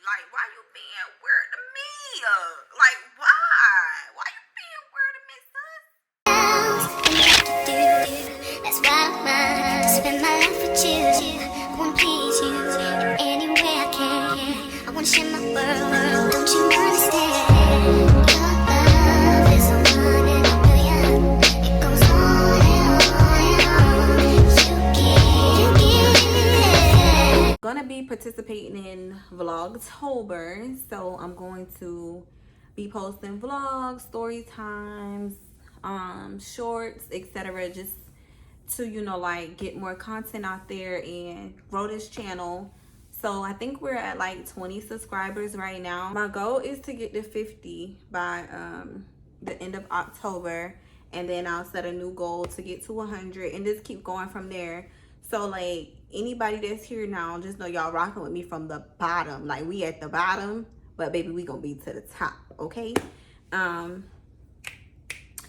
Like, why you being weird to me? Like, why? Why you being weird to me, sis? That's why I'm mine. To spend my life with you. I wanna please you any way I can. I wanna share my world. Don't you understand? Your love is a one in a million. It goes on and on and on. You get Gonna be participating in Vlogtober, so I'm going to be posting vlogs, story times, shorts, etc. Just to, you know, like get more content out there and grow this channel. So I think we're at like 20 subscribers right now. My goal is to get to 50 by the end of October, and then I'll set a new goal to get to 100 and just keep going from there. So like anybody that's here now, just know y'all rocking with me from the bottom. Like we at the bottom, but baby, we gonna be to the top, okay?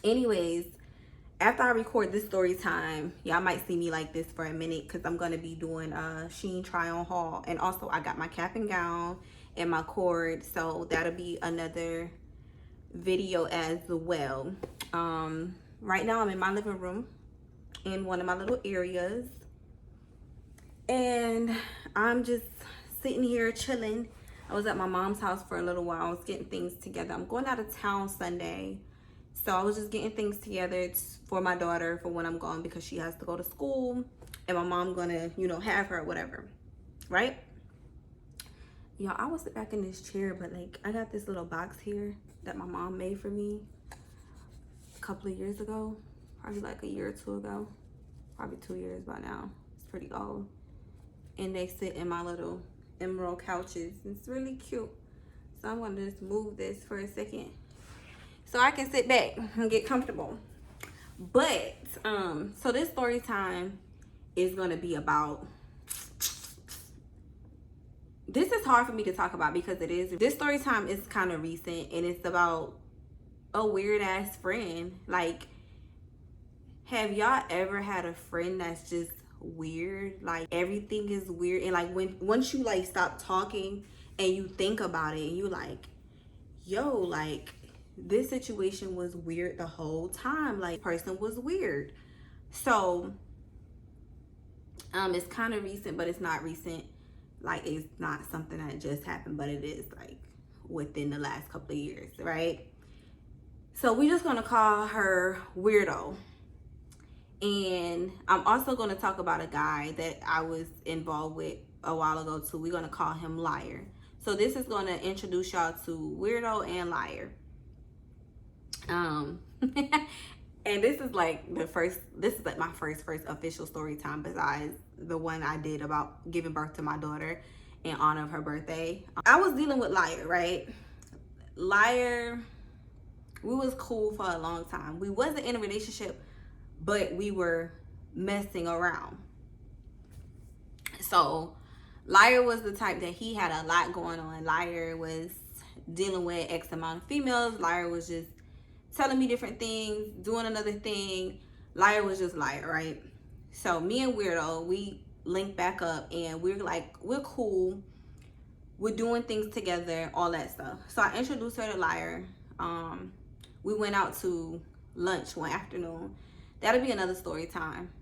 Anyways, after I record this story time, y'all might see me like this for a minute because I'm going to be doing a Shein try on haul. And also I got my cap and gown and my cord, so that'll be another video as well. Right now I'm in my living room in one of my little areas, and I'm just sitting here chilling. I was at my mom's house for a little while. I was getting things together. I'm going out of town Sunday, so I was just getting things together for my daughter for when I'm gone, because she has to go to school and my mom gonna, you know, have her, whatever, right? Y'all, I will sit back in this chair, but like I got this little box here that my mom made for me a couple of years ago, probably like a year or two ago, probably 2 years by now. It's pretty old, and they sit in my little emerald couches. It's really cute. So I'm gonna just move this for a second so I can sit back and get comfortable. But so this story time is gonna be about, this is hard for me to talk about because it is, this story time is kind of recent, and it's about a weird ass friend. Like, have y'all ever had a friend that's just weird? Like everything is weird, and like once you like stop talking and you think about it, and you like, yo, like this situation was weird the whole time. Like, person was weird. So it's kind of recent, but it's not recent. Like, it's not something that just happened, but it is like within the last couple of years, right? So we're just gonna call her Weirdo. And I'm also going to talk about a guy that I was involved with a while ago too. We're going to call him Liar. So this is going to introduce y'all to Weirdo and Liar. And this is like my first official story time, besides the one I did about giving birth to my daughter in honor of her birthday. I was dealing with Liar, right? Liar, we was cool for a long time. We wasn't in a relationship, but we were messing around. So Liar was the type that he had a lot going on. Liar was dealing with X amount of females. Liar was just telling me different things, doing another thing. Liar was just Liar, right? So me and Weirdo, we linked back up, and we're like, we're cool, we're doing things together, all that stuff. So I introduced her to Liar. We went out to lunch one afternoon. That'll be another story time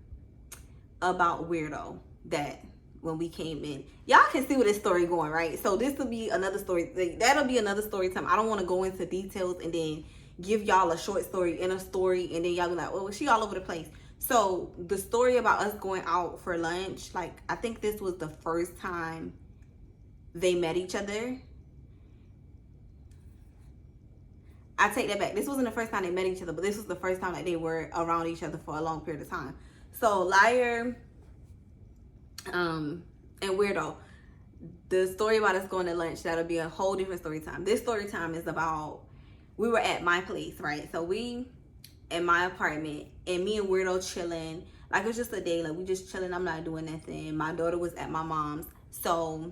about Weirdo, that when we came in, y'all can see where this story going, right? So this will be another story. That'll be another story time. I don't want to go into details and then give y'all a short story in a story, and then y'all be like, well, she all over the place. So the story about us going out for lunch, like I think this was the first time they met each other. I take that back. This wasn't the first time they met each other, but this was the first time that they were around each other for a long period of time. So Liar and Weirdo, the story about us going to lunch, that'll be a whole different story time. This story time is about, we were at my place, right? So we in my apartment, and me and Weirdo chilling. Like, it was just a day, like we just chilling. I'm not doing nothing. My daughter was at my mom's. So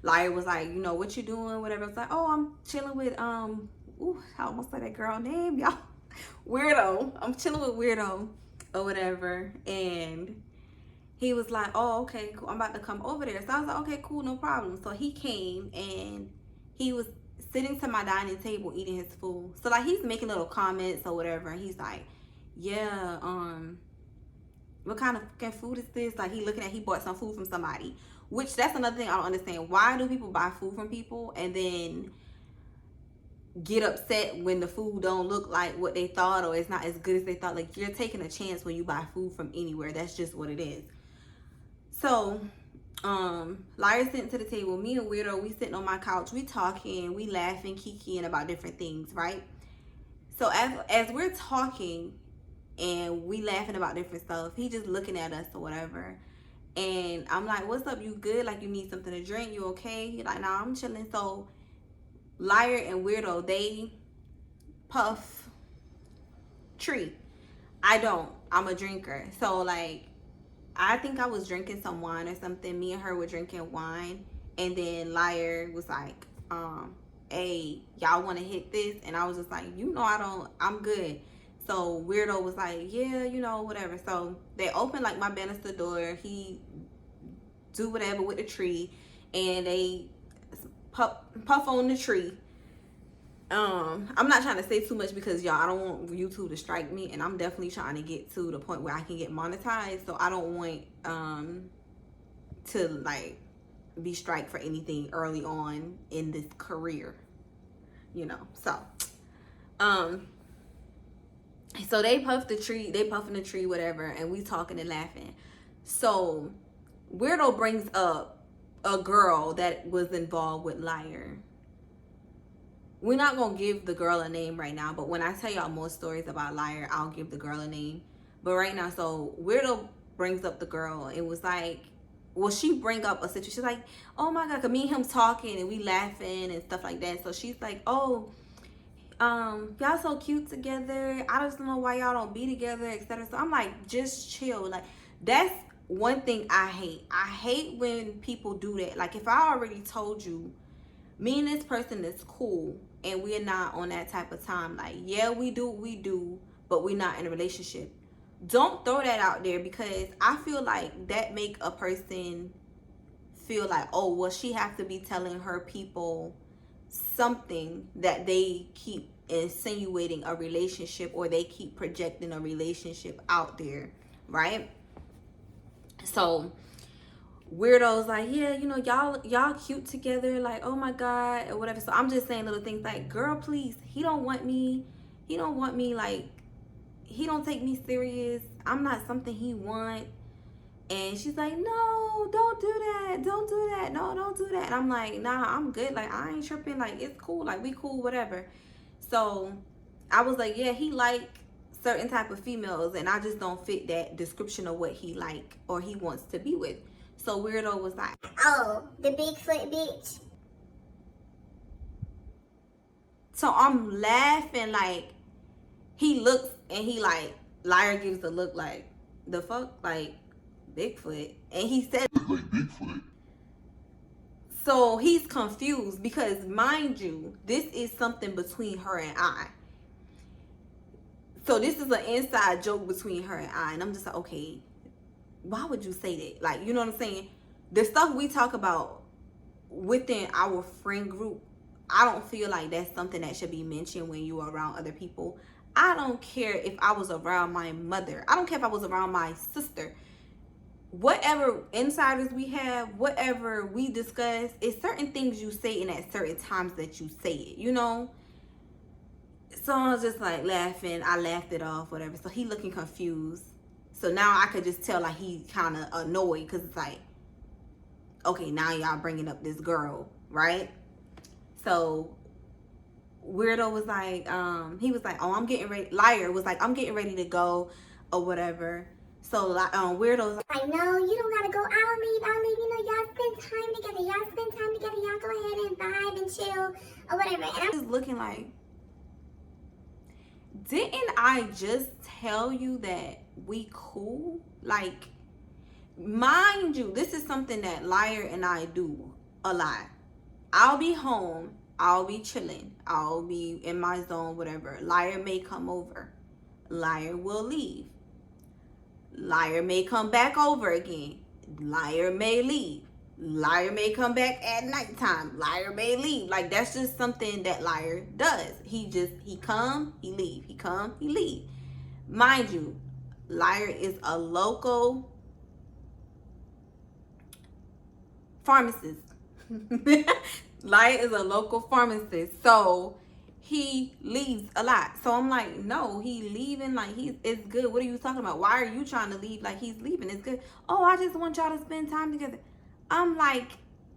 Liar was like, you know, what you doing, whatever. I was like, oh, I'm chilling with ooh, I almost said that girl name, y'all. Weirdo. I'm chilling with Weirdo or whatever. And he was like, oh, okay, cool. I'm about to come over there. So I was like, okay, cool, no problem. So he came, and he was sitting to my dining table eating his food. So like he's making little comments or whatever, and he's like, yeah, what kind of food is this? Like he bought some food from somebody. Which that's another thing I don't understand. Why do people buy food from people and then get upset when the food don't look like what they thought, or it's not as good as they thought? Like, you're taking a chance when you buy food from anywhere. That's just what it is. So Lyra sitting to the table, me and Weirdo, we sitting on my couch, we talking, we laughing, kikiing about different things, right? So as we're talking and we laughing about different stuff, he just looking at us or whatever. And I'm like, what's up, you good? Like, you need something to drink, you okay? He like, nah, I'm chilling. So Lyra and Weirdo, they puff tree. I don't. I'm a drinker. So like, I think I was drinking some wine or something. Me and her were drinking wine, and then Lyra was like, hey, y'all want to hit this? And I was just like, I'm good. So Weirdo was like, yeah, whatever. So they open like my banister door. He do whatever with the tree, and they puff on the tree. I'm not trying to say too much because y'all, I don't want YouTube to strike me, and I'm definitely trying to get to the point where I can get monetized. So I don't want to like be strike for anything early on in this career, so they puffed the tree, puffing the tree, whatever, and we talking and laughing. So Weirdo brings up a girl that was involved with Lyra. We're not gonna give the girl a name right now, but when I tell y'all more stories about Lyra, I'll give the girl a name. But right now, so Weirdo brings up the girl. It was like, well, she bring up a situation. She's like, oh my God, cause me and him talking and we laughing and stuff like that. So she's like, oh, y'all so cute together. I just don't know why y'all don't be together, etc. So I'm like, just chill. Like, that's one thing I hate. I hate when people do that. Like, if I already told you, me and this person is cool, and we're not on that type of time. Like, yeah, we do, but we're not in a relationship. Don't throw that out there, because I feel like that make a person feel like, oh, well, she has to be telling her people something, that they keep insinuating a relationship, or they keep projecting a relationship out there, right? So Weirdo's like, yeah, y'all cute together, like, oh my God, or whatever. So I'm just saying little things like, girl, please, he don't want me, like, he don't take me serious, I'm not something he want. And she's like, no, don't do that, no, don't do that. And I'm like, nah, I'm good, like, I ain't tripping, like, it's cool, like, we cool, whatever. So I was like, yeah, he like certain type of females, and I just don't fit that description of what he like or he wants to be with. So Weirdo was like, oh, the Bigfoot bitch. So I'm laughing, like, he looks and he like, Lyra gives the look like, the fuck, like, Bigfoot. And he said, like, Bigfoot. So he's confused, because mind you, this is something between her and I. So this is an inside joke between her and I. And I'm just like, okay, why would you say that? Like, you know what I'm saying? The stuff we talk about within our friend group, I don't feel like that's something that should be mentioned when you are around other people. I don't care if I was around my mother. I don't care if I was around my sister. Whatever insiders we have, whatever we discuss, it's certain things you say and at certain times that you say it, So I was just like laughing. I laughed it off, whatever. So he looking confused. So now I could just tell, like, he kind of annoyed, because it's like, okay, now y'all bringing up this girl, right? So Weirdo was like, he was like, oh, I'm getting ready. Lyra was like, I'm getting ready to go or whatever. So Weirdo's like, I know, you don't gotta go. I'll leave, y'all spend time together. Y'all go ahead and vibe and chill or whatever. And I'm just looking like, didn't I just tell you that we cool? Like, mind you, this is something that Lyra and I do a lot. I'll be home, I'll be chilling, I'll be in my zone, whatever. Lyra may come over, Lyra will leave. Lyra may come back over again, Lyra may leave. Liar may come back at nighttime. Liar may leave. Like, that's just something that Liar does. He come, he leave. He come, he leave. Mind you, Liar is a local pharmacist. Liar is a local pharmacist. So he leaves a lot. So I'm like, no, he leaving, like, it's good. What are you talking about? Why are you trying to leave? Like, he's leaving, it's good. Oh, I just want y'all to spend time together. I'm like,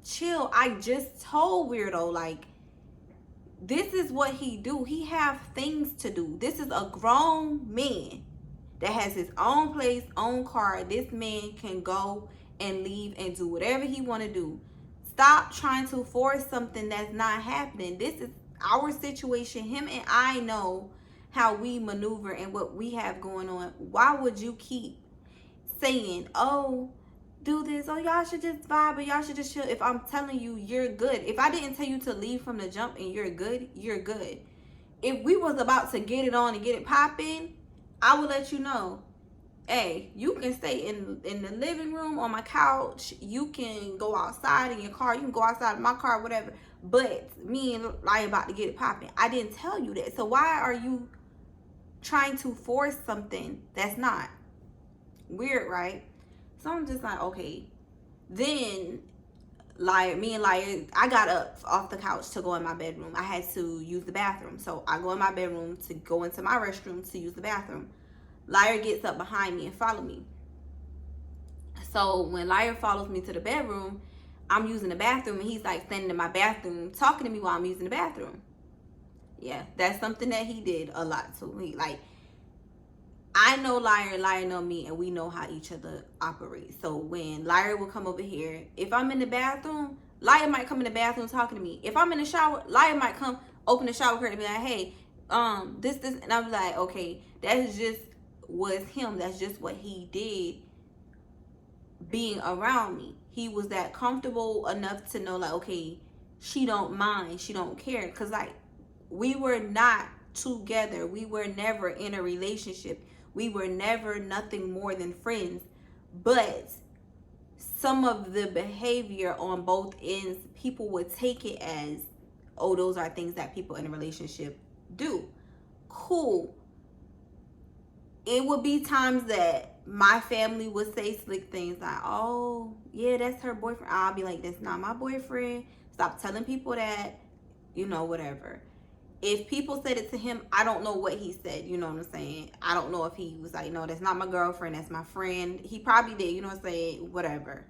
chill. I just told Weirdo, like, this is what he do. He have things to do. This is a grown man that has his own place, own car. This man can go and leave and do whatever he want to do. Stop trying to force something that's not happening. This is our situation. Him and I know how we maneuver and what we have going on. Why would you keep saying, oh, do this, oh, y'all should just vibe, or y'all should just chill, if I'm telling you you're good? If I didn't tell you to leave from the jump and you're good, you're good. If we was about to get it on and get it popping, I would let you know, hey, you can stay in the living room on my couch, you can go outside in your car, you can go outside in my car, whatever, but me and Liar about to get it popping. I didn't tell you that. So why are you trying to force something that's not? Weird, right? So I'm just like, okay. Then me and Liar, I got up off the couch to go in my bedroom. I had to use the bathroom. So I go in my bedroom to go into my restroom to use the bathroom. Liar gets up behind me and follow me. So when Liar follows me to the bedroom, I'm using the bathroom and he's like standing in my bathroom talking to me while I'm using the bathroom. Yeah, that's something that he did a lot too. He, like, I know Liar, Liar know me, and we know how each other operates. So when Liar will come over here, if I'm in the bathroom, Liar might come in the bathroom talking to me. If I'm in the shower, Liar might come open the shower curtain and be like, hey, this, and I'm like, okay, that's just was him. That's just what he did being around me. He was that comfortable enough to know, like, okay, she don't mind, she don't care. Because, like, we were not together. We were never in a relationship. We were never nothing more than friends. But some of the behavior on both ends, people would take it as, oh, those are things that people in a relationship do. Cool. It would be times that my family would say slick things like, oh, yeah, that's her boyfriend. I'll be like, that's not my boyfriend. Stop telling people that, whatever. If people said it to him, I don't know what he said, you know what I'm saying? I don't know if he was like, no, that's not my girlfriend, that's my friend. He probably did, you know what I'm saying? Whatever.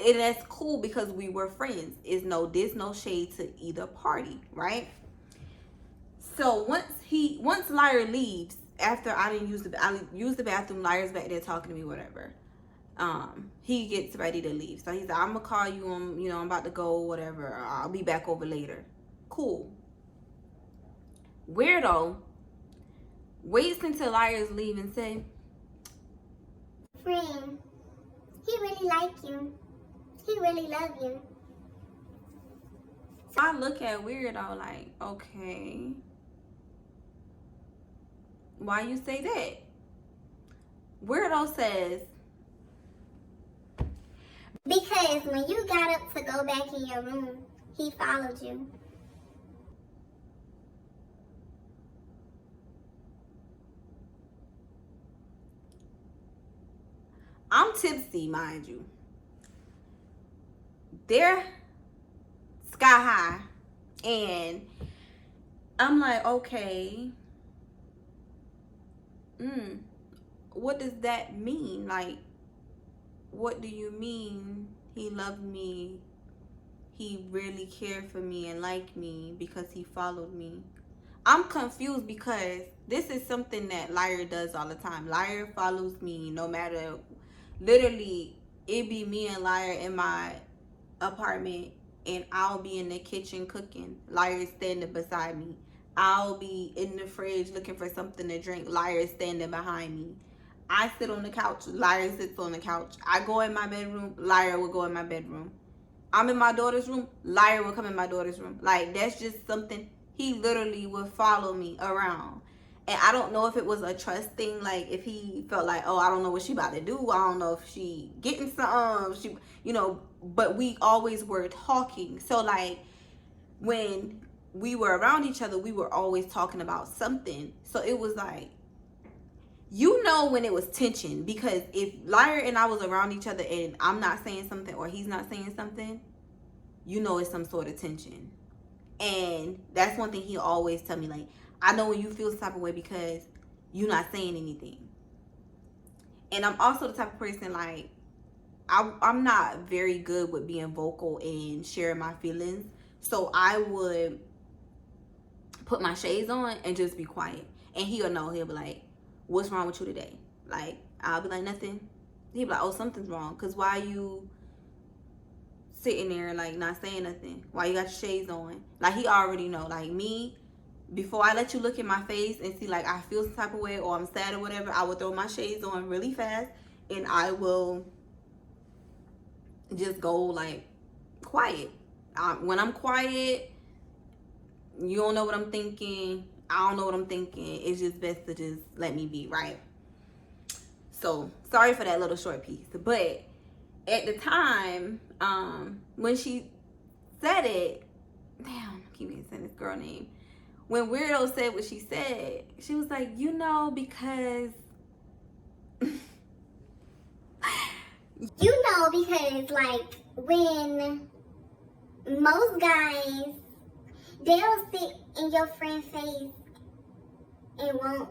And that's cool because we were friends. There's no shade to either party, right? So once Liar leaves, after I use the bathroom, Liar's back there talking to me, whatever. He gets ready to leave. So he's like, I'm gonna call you, I'm about to go, whatever. I'll be back over later. Cool. Weirdo waits until Liars leave and say, Friend, he really like you. He really love you. So I look at Weirdo like, okay, why you say that? Weirdo says, because when you got up to go back in your room, he followed you. I'm tipsy, mind you. They're sky high. And I'm like, okay. What does that mean? Like, what do you mean he loved me? He really cared for me and liked me because he followed me. I'm confused because this is something that Liar does all the time. Liar follows me no matter, literally, it be me and Liar in my apartment and I'll be in the kitchen cooking. Liar is standing beside me. I'll be in the fridge looking for something to drink. Liar is standing behind me. I sit on the couch. Liar sits on the couch. I go in my bedroom. Liar will go in my bedroom. I'm in my daughter's room. Liar will come in my daughter's room. Like, that's just something. He literally would follow me around. And I don't know if it was a trust thing. Like, if he felt like, oh, I don't know what she about to do. I don't know if she getting something. She, but we always were talking. So like when we were around each other, we were always talking about something. So it was like, you know, when it was tension, because if Liar and I was around each other and I'm not saying something or he's not saying something, you know it's some sort of tension. And that's one thing he always tell me, like, I know when you feel some type of way because you're not saying anything. And I'm also the type of person, like, I'm not very good with being vocal and sharing my feelings. So I would put my shades on and just be quiet. And he'll know. He'll be like, what's wrong with you today? Like, I'll be like, nothing. He'll be like, oh, something's wrong. Because why you sitting there, like, not saying nothing? Why you got your shades on? Like, he already know. Like, me, before I let you look in my face and see, like, I feel some type of way or I'm sad or whatever, I will throw my shades on really fast. And I will just go, like, quiet. When I'm quiet, you don't know what I'm thinking. I don't know what I'm thinking. It's just best to just let me be, right? So, sorry for that little short piece. But at the time, when she said it, damn, I keep saying this girl name. When Weirdo said what she said, she was like, you know, because... You know, because, like, when most guys, they'll sit in your friend's face and won't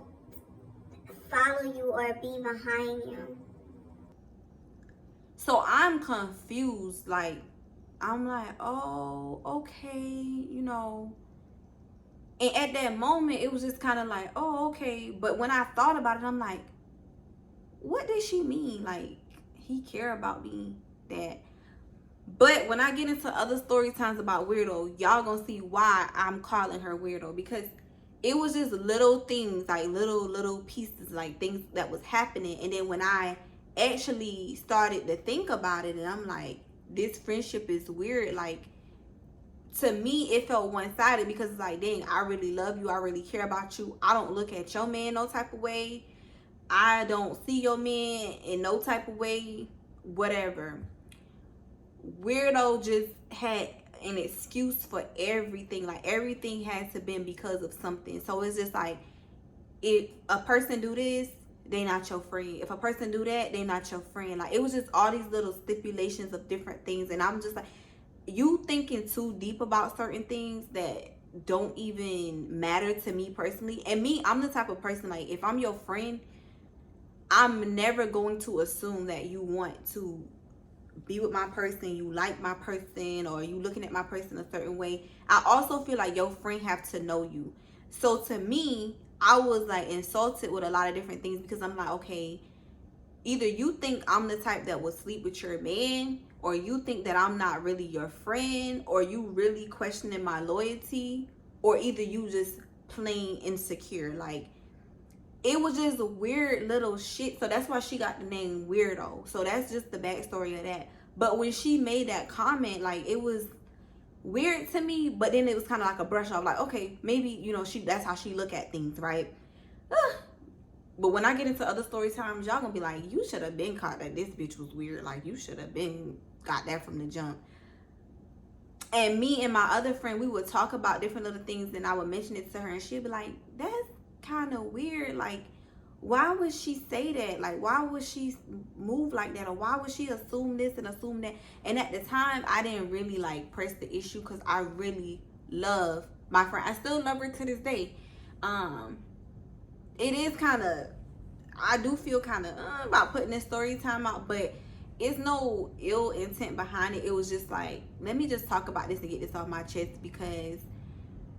follow you or be behind you. So I'm confused. Like, I'm like, oh, okay, you know. And at that moment, it was just kind of like, oh, okay. But when I thought about it, I'm like, what did she mean? Like, he care about me that. But when I get into other story times about Weirdo, y'all gonna see why I'm calling her Weirdo. Because it was just little things, like little pieces, like things that was happening. And then when I actually started to think about it, and I'm like, this friendship is weird. Like, to me, it felt one-sided because it's like, dang, I really love you. I really care about you. I don't look at your man no type of way. I don't see your man in no type of way, whatever. Weirdo just had an excuse for everything. Like, everything had to been because of something. So it's just like, if a person do this, they not your friend. If a person do that, they not your friend. Like, it was just all these little stipulations of different things. And I'm just like, you thinking too deep about certain things that don't even matter to me personally. And me, I'm the type of person, like, if I'm your friend, I'm never going to assume that you want to be with my person, you like my person, or you looking at my person a certain way. I also feel like your friend have to know you. So to me, I was like insulted with a lot of different things because I'm like, okay, either you think I'm the type that will sleep with your man, or you think that I'm not really your friend, or you really questioning my loyalty, or either you just plain insecure. Like, it was just a weird little shit. So that's why she got the name Weirdo. So that's just the backstory of that. But when she made that comment, like, it was weird to me, but then it was kind of like a brush off. Like, okay, maybe, you know, that's how she look at things, right? But when I get into other story times, y'all gonna be like, you should have been caught that this bitch was weird. Like, you should have been got that from the jump. And me and my other friend, we would talk about different little things, and I would mention it to her, and she'd be like, that's kind of weird. Like, why would she say that? Like, why would she move like that? Or why would she assume this and assume that? And at the time, I didn't really like press the issue because I really love my friend. I still love her to this day. It is kind of, I do feel kind of about putting this story time out, but it's no ill intent behind it. It was just like, let me just talk about this and get this off my chest, because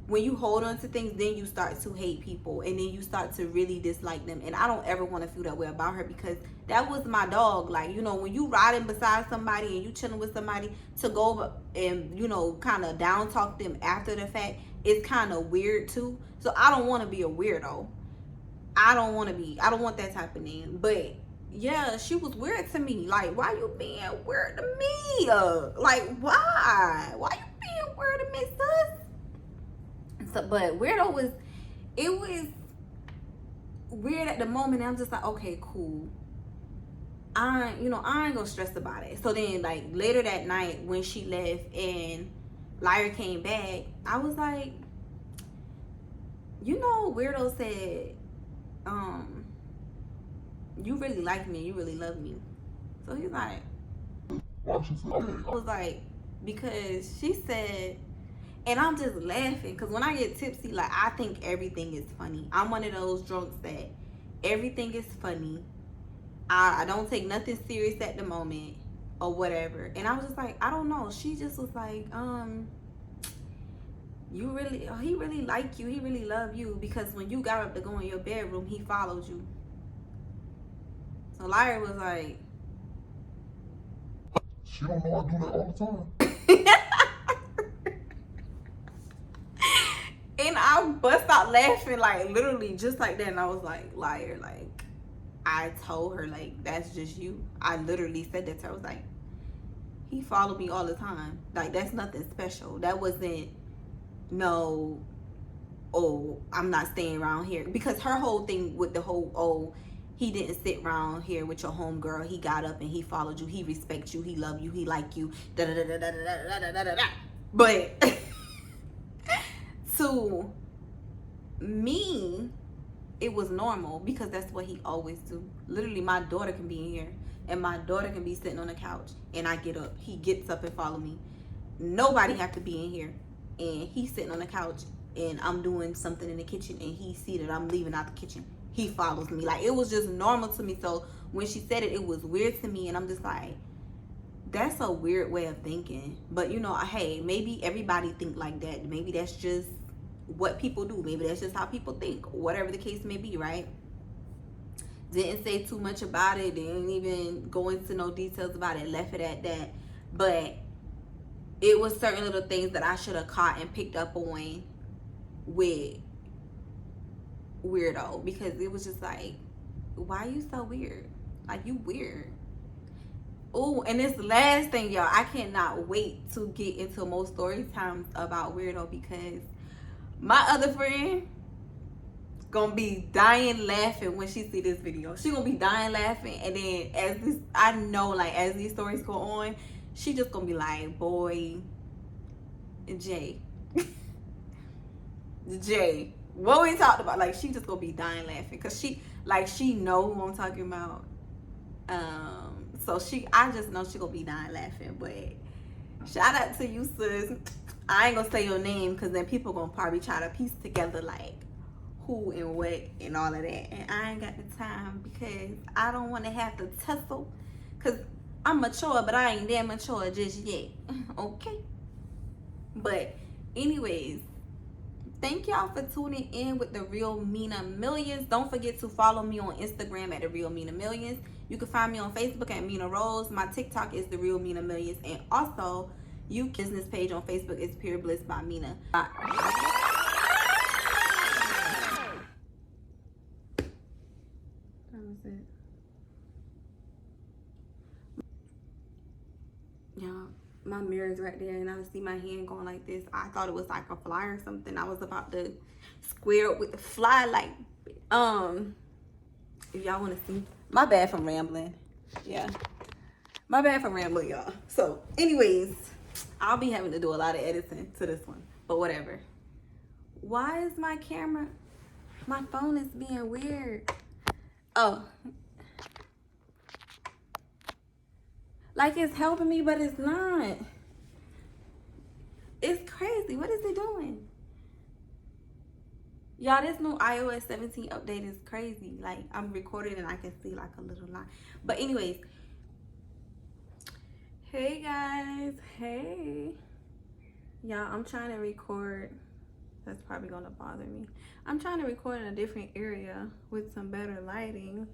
when you hold on to things, then you start to hate people, and then you start to really dislike them. And I don't ever want to feel that way about her, because that was my dog. Like, you know, when you riding beside somebody and you chilling with somebody, to go and, you know, kind of down talk them after the fact, it's kind of weird too. So I don't want to be a weirdo. I don't want that type of name. But yeah, she was weird to me. Like, why you being weird to me? Like, why you being weird to me, sis? So, but Weirdo was, it was weird at the moment. I'm just like, okay, cool. I ain't gonna stress about it. So then, like, later that night when she left and Lyra came back, I was like, Weirdo said, you really like me, you really love me. So he's like, I was like, because she said, and I'm just laughing because when I get tipsy, like, I think everything is funny. I'm one of those drunks that everything is funny. I don't take nothing serious at the moment or whatever. And I was just like, I don't know. She just was like, he really like you. He really love you because when you got up to go in your bedroom, he followed you. So Lyra was like, she don't know I do that all the time. and I bust out laughing, like, literally just like that. And I was like, Lyra, like, I told her, like, that's just you. I literally said that to her. I was like, he followed me all the time. Like, that's nothing special. That wasn't, no, oh, I'm not staying around here. Because her whole thing with the whole, oh, he didn't sit around here with your homegirl. He got up and he followed you. He respects you. He love you. He like you. Da da da da da da da da da da. But to me, it was normal because that's what he always do. Literally, my daughter can be in here and my daughter can be sitting on the couch and I get up. He gets up and follow me. Nobody have to be in here and he's sitting on the couch and I'm doing something in the kitchen and he see that I'm leaving out the kitchen. He follows me. Like, it was just normal to me. So when she said it, it was weird to me and I'm just like, that's a weird way of thinking. But hey, maybe everybody think like that. Maybe that's just what people do. Maybe that's just how people think, whatever the case may be, right? Didn't say too much about it, didn't even go into no details about it, left it at that. But it was certain little things that I should have caught and picked up on with Weirdo, because it was just like, why are you so weird? Like, you weird. Oh, and this last thing, y'all, I cannot wait to get into more story times about Weirdo because my other friend gonna be dying laughing when she see this video. She gonna be dying laughing, and then as these stories go on, she just gonna be like, boy, Jay, what we talked about? Like, she just gonna be dying laughing because she know who I'm talking about. So I just know she gonna be dying laughing. But shout out to you, sis. I ain't gonna say your name because then people gonna probably try to piece together like who and what and all of that. And I ain't got the time because I don't want to have to tussle because I'm mature, but I ain't that mature just yet. Okay? But anyways, thank y'all for tuning in with The Real Mina Millions. Don't forget to follow me on Instagram at The Real Mina Millions. You can find me on Facebook at Mina Rose. My TikTok is The Real Mina Millions. And also, business page on Facebook is Pure Bliss by Mina. That was it. Y'all, my mirror's right there and I see my hand going like this. I thought it was like a fly or something. I was about to square up with the fly, like, if y'all want to see. My bad for rambling. Yeah. My bad for rambling, y'all. So, anyways, I'll be having to do a lot of editing to this one, but whatever. Why is my phone is being weird? Oh. Like, it's helping me, but it's not. It's crazy. What is it doing? Y'all, this new iOS 17 update is crazy. Like, I'm recording and I can see like a little line. But anyways, hey guys, hey. Y'all, I'm trying to record. That's probably gonna bother me. I'm trying to record in a different area with some better lighting.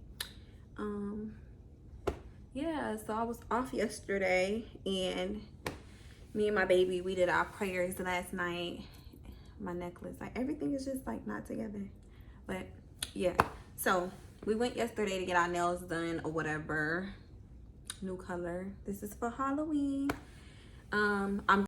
Yeah, so I was off yesterday and me and my baby, we did our prayers last night. My necklace, like, everything is just like not together. But yeah, so we went yesterday to get our nails done or whatever. New color. This is for Halloween. I'm